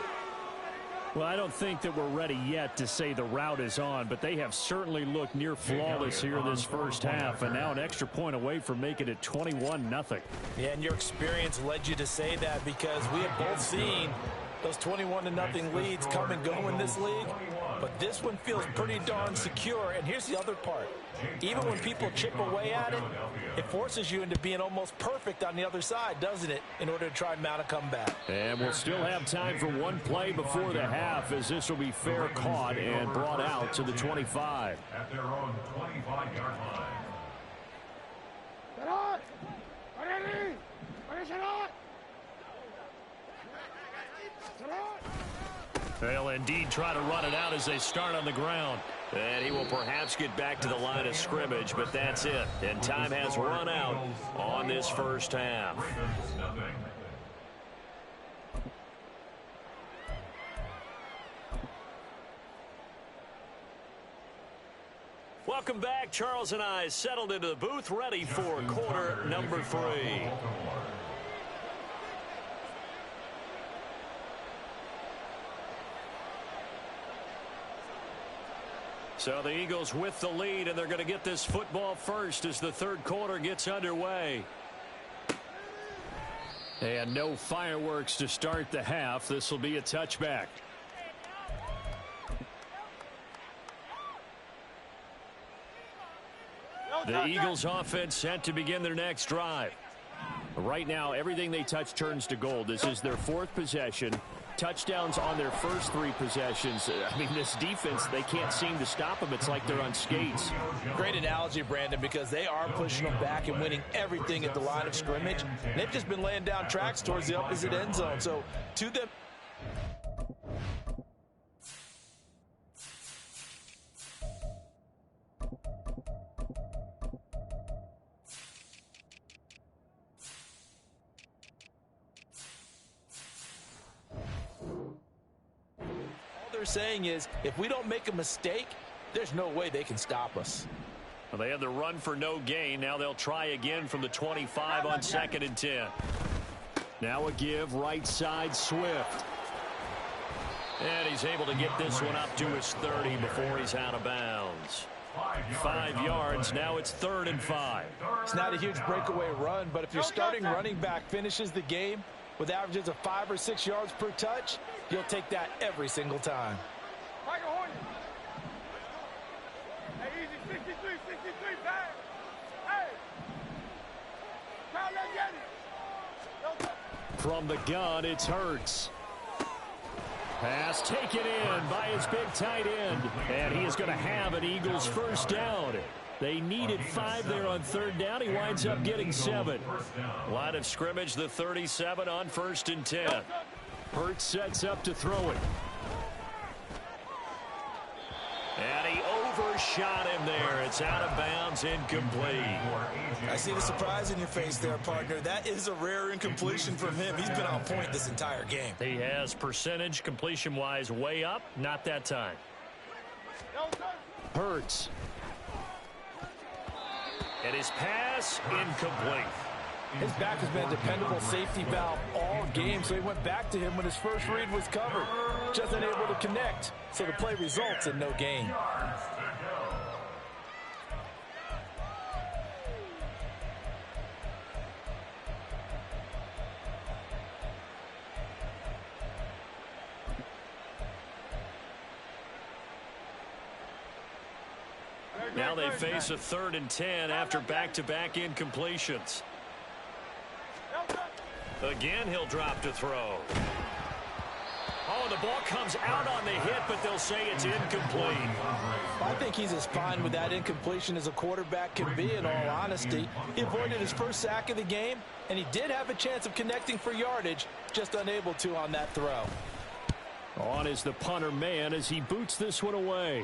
Well, I don't think that we're ready yet to say the route is on, but they have certainly looked near flawless here this first half, and now an extra point away from making it 21-0. Yeah, and your experience led you to say that because we have both seen those 21-0 leads come and go in this league, but this one feels pretty darn secure. And here's the other part. Even when people chip away at it, it forces you into being almost perfect on the other side, doesn't it, in order to try and mount a comeback. And we'll still have time for one play before the half, as this will be fair caught and brought out to the 25. At their own 25-yard line. They'll indeed try to run it out as they start on the ground. And he will perhaps get back to the line of scrimmage, but that's it. And time has run out on this first half. Welcome back. Charles and I settled into the booth, ready for quarter number 3. So the Eagles with the lead, and they're going to get this football first as the third quarter gets underway. And no fireworks to start the half. This will be a touchback. The Eagles offense set to begin their next drive. Right now, everything they touch turns to gold. This is their 4th possession. Touchdowns on their first 3 possessions. I mean, this defense, they can't seem to stop them. It's like they're on skates. Great analogy, Brandon, because they are pushing them back and winning everything at the line of scrimmage. And they've just been laying down tracks towards the opposite end zone. So, to them... saying is, if we don't make a mistake, there's no way they can stop us. Well, they had the run for no gain. Now they'll try again from the 25 on 2nd and 10. Now a give right side Swift. And he's able to get this one up to his 30 before he's out of bounds. 5 yards. Now it's 3rd and 5. It's not a huge breakaway run, but if your starting running back finishes the game with averages of 5 or 6 yards per touch, you'll take that every single time. Hey, easy, 63, back. Hey. Now let's get it. From the gun, it's Hurts. Pass taken in by his big tight end. And he is going to have an Eagles first down. They needed 5 there on 3rd down. He winds up getting 7. Line of scrimmage, the 37 on 1st and 10. Hurts sets up to throw it. And he overshot him there. It's out of bounds, incomplete. I see the surprise in your face there, partner. That is a rare incompletion from him. He's been on point this entire game. He has percentage completion-wise way up. Not that time. Hurts. And his pass, incomplete. His back has been a dependable safety valve all game, so he went back to him when his first read was covered. Just unable to connect, so the play results in no gain. Now they face a 3rd and 10 after back-to-back incompletions. Again, he'll drop to throw. Oh, the ball comes out on the hit, but they'll say it's incomplete. I think he's as fine with that incompletion as a quarterback can be, in all honesty. He avoided his first sack of the game, and he did have a chance of connecting for yardage, just unable to on that throw. On is the punter man as he boots this one away.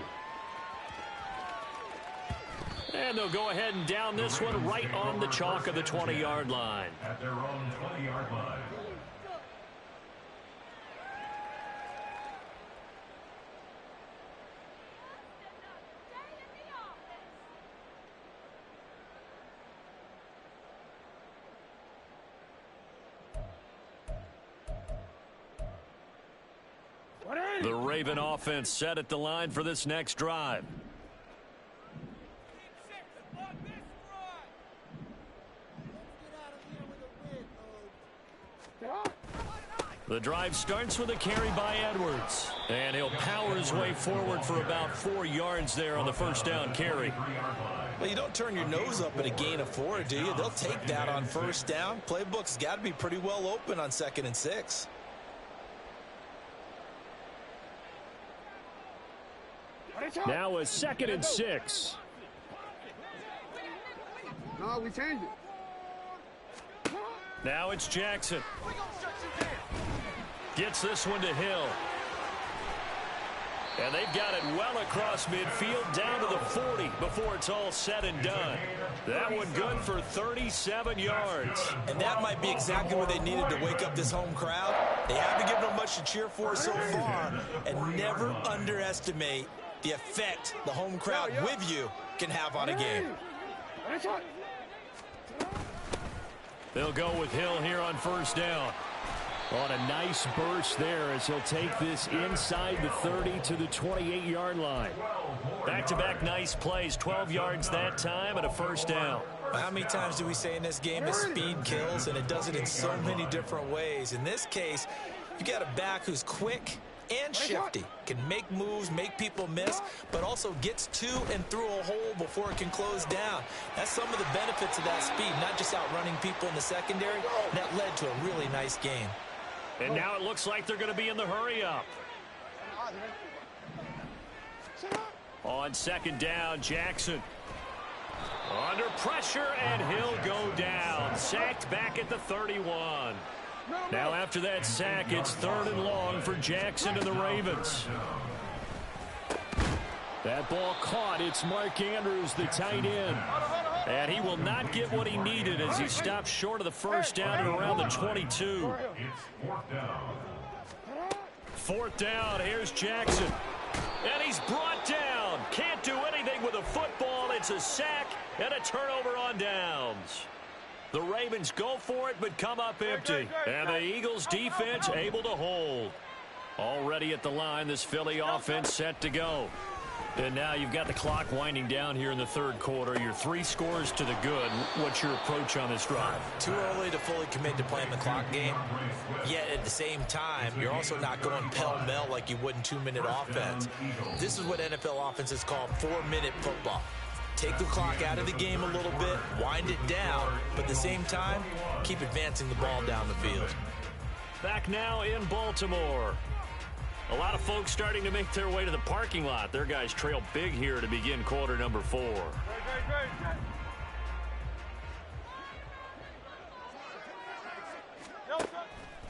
And they'll go ahead and down this one right on the chalk of the 20-yard line. At their own 20-yard line. The Raven offense set at the line for this next drive. The drive starts with a carry by Edwards. And he'll power his way forward for about 4 yards there on the first down carry. Well, you don't turn your nose up at a gain of 4, do you? They'll take that on first down. Playbook's got to be pretty well open on 2nd and 6. Now a 2nd and 6. No, we changed it. Now it's Jackson. Gets this one to Hill. And they've got it well across midfield down to the 40 before it's all said and done. That one good for 37 yards. And that might be exactly what they needed to wake up this home crowd. They haven't given them much to cheer for so far. And never underestimate the effect the home crowd with you can have on a game. They'll go with Hill here on first down. On a nice burst there as he'll take this inside the 30 to the 28-yard line. Back-to-back nice plays, 12 yards that time and a first down. How many times do we say in this game that speed kills, and it does it in so many different ways? In this case, you got a back who's quick and shifty, can make moves, make people miss, but also gets to and through a hole before it can close down. That's some of the benefits of that speed, not just outrunning people in the secondary. That led to a really nice game. And now it looks like they're going to be in the hurry-up. On 2nd down, Jackson. Under pressure, and he'll go down. Sacked back at the 31. Now after that sack, it's 3rd and long for Jackson and the Ravens. That ball caught. It's Mark Andrews, the tight end. And he will not get what he needed as he stopped short of the first down at around the 22. It's 4th down. 4th down, here's Jackson. And he's brought down. Can't do anything with a football. It's a sack and a turnover on downs. The Ravens go for it but come up empty. And the Eagles defense able to hold. Already at the line, this Philly offense set to go. And now you've got the clock winding down here in the 3rd quarter. You're 3 scores to the good. What's your approach on this drive? Too early to fully commit to playing the clock game. Yet at the same time, you're also not going pell-mell like you would in 2-minute offense. This is what NFL offenses call 4-minute football. Take the clock out of the game a little bit, wind it down, but at the same time, keep advancing the ball down the field. Back now in Baltimore. A lot of folks starting to make their way to the parking lot. Their guys trail big here to begin quarter number 4.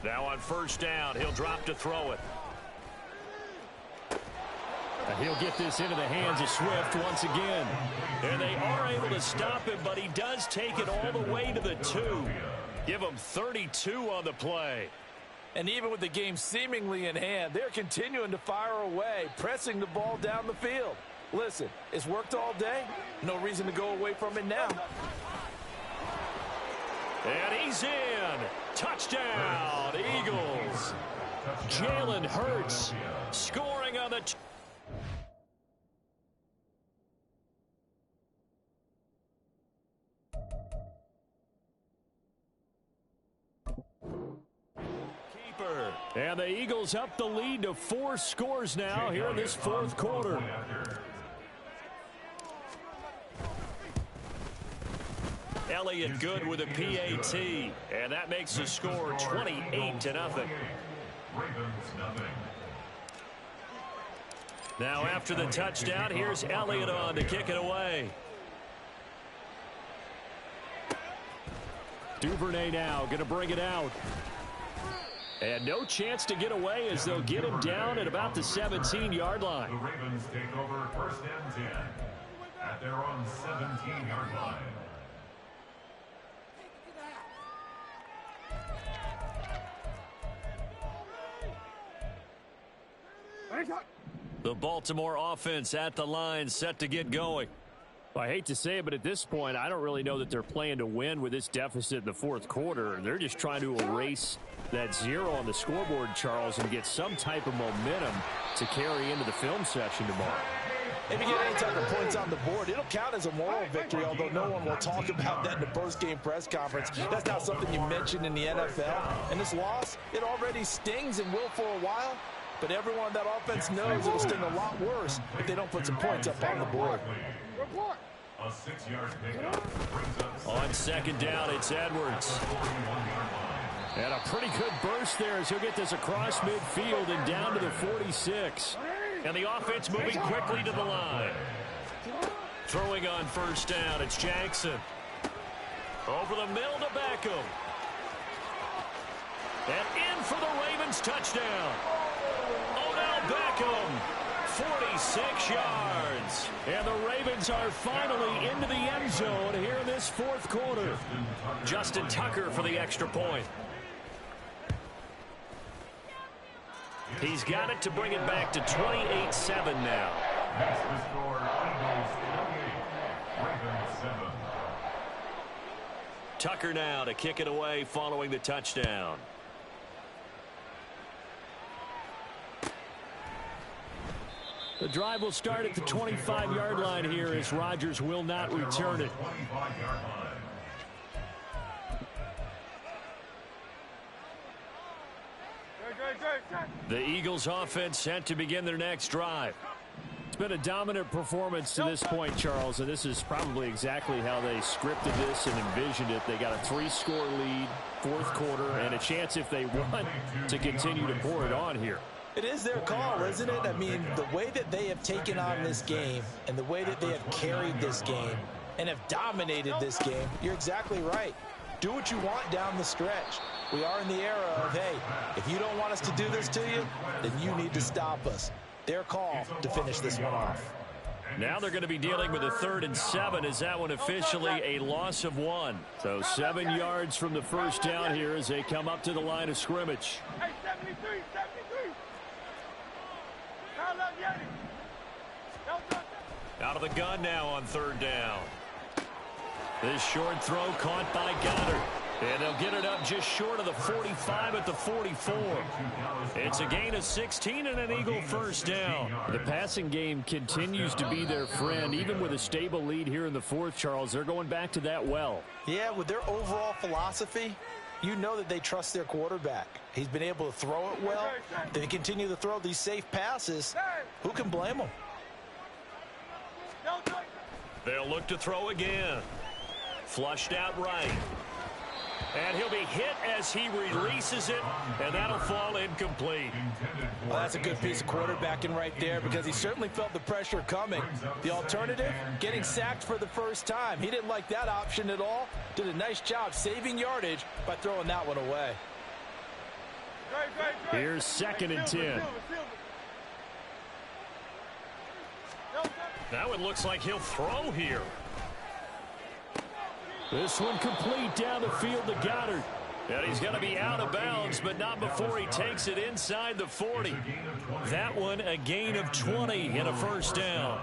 Now on first down, he'll drop to throw it. And he'll get this into the hands of Swift once again. And they are able to stop him, but he does take it all the way to the 2. Give him 32 on the play. And even with the game seemingly in hand, they're continuing to fire away, pressing the ball down the field. Listen, it's worked all day. No reason to go away from it now. And he's in. Touchdown, Eagles. Jalen Hurts scoring on the... And the Eagles up the lead to 4 scores now here in this 4th quarter. Elliott good with a PAT. And that makes the score 28-0. Now after the touchdown, here's Elliott on to kick it away. Duvernay now going to bring it out. And no chance to get away as they'll get him down at about the 17-yard line. The Ravens take over 1st and 10 at their own 17-yard line. The Baltimore offense at the line, set to get going. Well, I hate to say it, but at this point, I don't really know that they're playing to win with this deficit in the 4th quarter. They're just trying to erase that 0 on the scoreboard, Charles, and get some type of momentum to carry into the film session tomorrow. If you get any type of points on the board, it'll count as a moral victory, although no one will talk about that in the post-game press conference. That's not something you mentioned in the NFL. And this loss, it already stings and will for a while, but everyone on that offense knows it'll sting a lot worse if they don't put some points up on the board. A 6-yard pickup brings up On 2nd down, it's Edwards. And a pretty good burst there as he'll get this across midfield and down to the 46. And the offense moving quickly to the line. Throwing on 1st down, it's Jackson. Over the middle to Beckham. And in for the Ravens touchdown. Odell Beckham, 46 yards. And the Ravens are finally into the end zone here in this 4th quarter. Justin Tucker for the extra point. He's got it to bring it back to 28-7 now. That's the score. Eagles 28, Ravens 7. Tucker now to kick it away following the touchdown. The drive will start at the 25-yard line here as Rodgers will not return it. 25-yard line. The Eagles offense set to begin their next drive. It's been a dominant performance to this point, Charles, and this is probably exactly how they scripted this and envisioned it. They got a 3-score lead, 4th quarter, and a chance if they want to continue to pour it on here. It is their call, isn't it? I mean, the way that they have taken on this game and the way that they have carried this game and have dominated this game, you're exactly right. Do what you want down the stretch. We are in the era of, hey, if you don't want us to do this to you, then you need to stop us. Their call to finish this one off. Now they're going to be dealing with a 3rd and 7. Is that one officially a loss of 1? So 7 yards from the 1st down here as they come up to the line of scrimmage. Hey, 73. Out of the gun now on 3rd down. This short throw caught by Goddard. And they'll get it up just short of the 45 at the 44. It's a gain of 16 and an Eagle 1st down. The passing game continues to be their friend. Even with a stable lead here in the 4th, Charles, they're going back to that well. Yeah, with their overall philosophy, you know that they trust their quarterback. He's been able to throw it well. They continue to throw these safe passes. Who can blame them? They'll look to throw again. Flushed out right. And he'll be hit as he releases it, and that'll fall incomplete. Well, that's a good piece of quarterbacking right there because he certainly felt the pressure coming. The alternative, getting sacked for the 1st time. He didn't like that option at all. Did a nice job saving yardage by throwing that one away. Here's 2nd and 10. Now it looks like he'll throw here. This one complete down the field to Goddard. And he's going to be out of bounds, but not before he takes it inside the 40. That one a gain of 20 and a 1st down.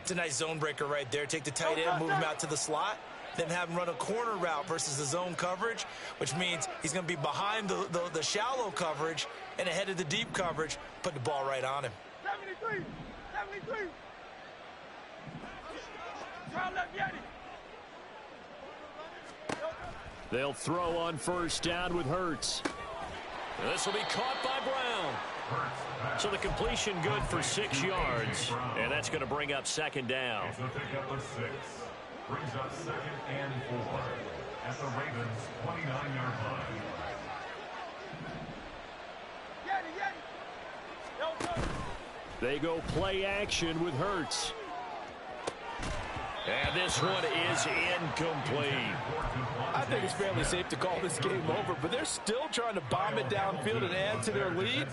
It's a nice zone breaker right there. Take the tight end, move him out to the slot, then have him run a corner route versus the zone coverage, which means he's going to be behind the shallow coverage and ahead of the deep coverage. Put the ball right on him. 73. Try left Yeti. They'll throw on 1st down with Hurts. This will be caught by Brown. So the completion good for 6 yards, and that's going to bring up 2nd down. It's a pickup of 6. brings up 2nd and 4 at the Ravens' 29-yard line. They go play action with Hurts. And this one is incomplete. I think it's fairly safe to call this game over, but they're still trying to bomb it downfield and add to their lead.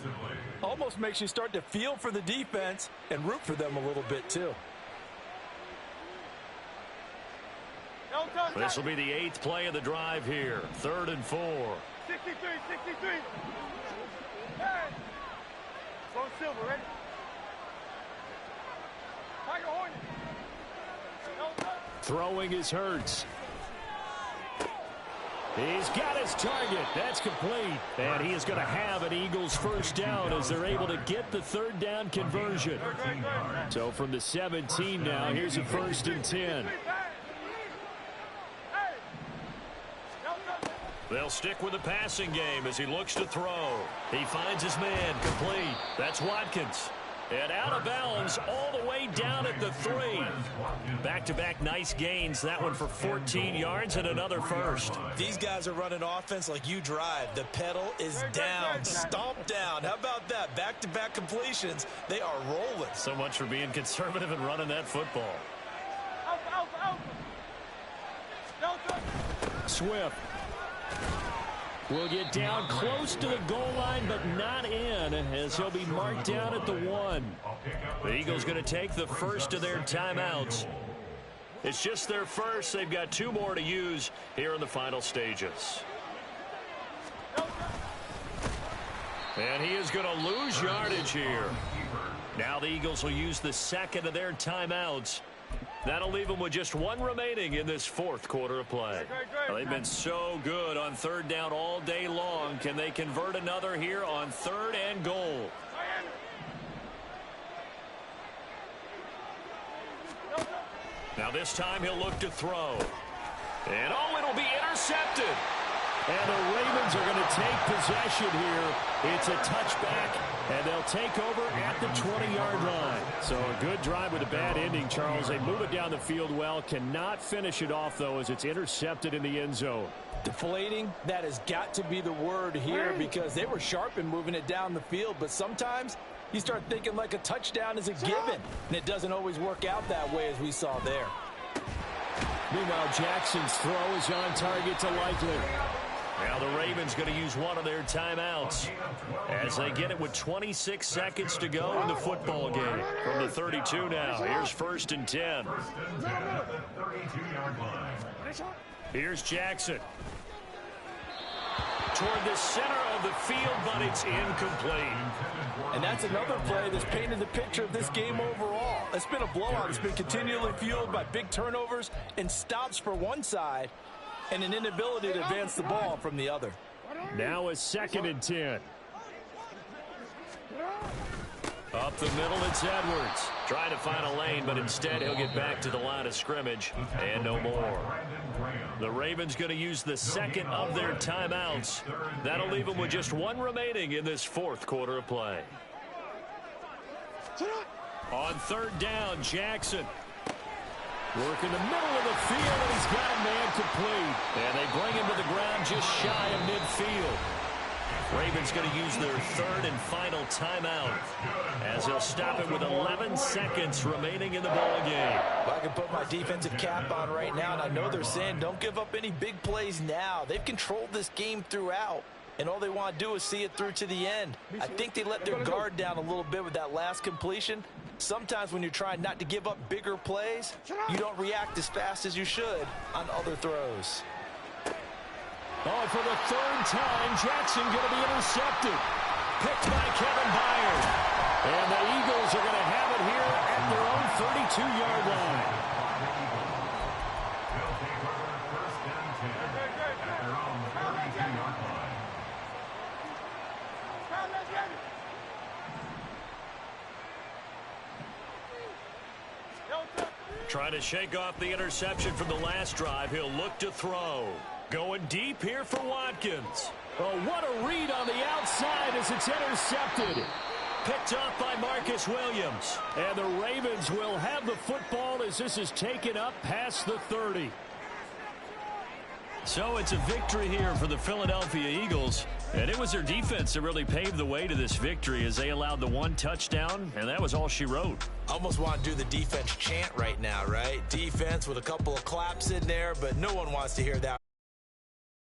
Almost makes you start to feel for the defense and root for them a little bit too. This will be the 8th play of the drive here. 3rd and 4. 63. Hey. Go Silver, ready? Tiger Hornet. Throwing is Hurts. He's got his target. That's complete. And he is going to have an Eagles first down as they're able to get the 3rd down conversion. So from the 17 now, here's a 1st and 10. They'll stick with the passing game as he looks to throw. He finds his man complete. That's Watkins. And out of bounds all the way down at the 3. Back-to-back nice gains. That one for 14 yards and another first. These guys are running offense like you drive. The pedal is down, stomp down. How about that? Back-to-back completions. They are rolling. So much for being conservative and running that football. Swift will get down close to the goal line, but not in, as he'll be marked down at the 1. The Eagles going to take the first of their timeouts. It's just their first. They've got 2 more to use here in the final stages. And he is going to lose yardage here. Now the Eagles will use the 2nd of their timeouts. That'll leave them with just 1 remaining in this 4th quarter of play. Well, they've been so good on 3rd down all day long. Can they convert another here on 3rd and goal? Now this time he'll look to throw. And oh, it'll be intercepted. And the Ravens are going to take possession here. It's a touchback, and they'll take over at the 20-yard line. So a good drive with a bad ending, Charles. They move it down the field well. Cannot finish it off, though, as it's intercepted in the end zone. Deflating, that has got to be the word here, because they were sharp in moving it down the field. But sometimes you start thinking like a touchdown is a given, and it doesn't always work out that way, as we saw there. Meanwhile, Jackson's throw is on target to Likely. Now the Ravens going to use 1 of their timeouts as they get it with 26 seconds to go in the football game. From the 32 now, here's 1st and 10. Here's Jackson. Toward the center of the field, but it's incomplete. And that's another play that's painted the picture of this game overall. It's been a blowout. It's been continually fueled by big turnovers and stops for one side, and an inability to advance the ball from the other. Now a 2nd and 10. Up the middle, it's Edwards. Trying to find a lane, but instead he'll get back to the line of scrimmage and no more. The Ravens going to use the 2nd of their timeouts. That'll leave them with just 1 remaining in this 4th quarter of play. On 3rd down, Jackson. Working the middle of the field, and he's got a man complete. And they bring him to the ground just shy of midfield. Ravens going to use their 3rd and final timeout as they'll stop it with 11 seconds remaining in the ball game. Well, I can put my defensive cap on right now, and I know they're saying don't give up any big plays now. They've controlled this game throughout, and all they want to do is see it through to the end. I think they let their guard down a little bit with that last completion. Sometimes when you're trying not to give up bigger plays, you don't react as fast as you should on other throws. Oh, for the 3rd time, Jackson going to be intercepted. Picked by Kevin Byard. And the Eagles are going to have it here at their own 32-yard line. They'll take over 1st and 10 at their own 32-yard line. Trying to shake off the interception from the last drive. He'll look to throw. Going deep here for Watkins. Oh, what a read on the outside as it's intercepted. picked up by Marcus Williams. And the Ravens will have the football as this is taken up past the 30. So it's a victory here for the Philadelphia Eagles. And it was their defense that really paved the way to this victory as they allowed the 1 touchdown, and that was all she wrote. Almost want to do the defense chant right now, right? Defense with a couple of claps in there, but no one wants to hear that.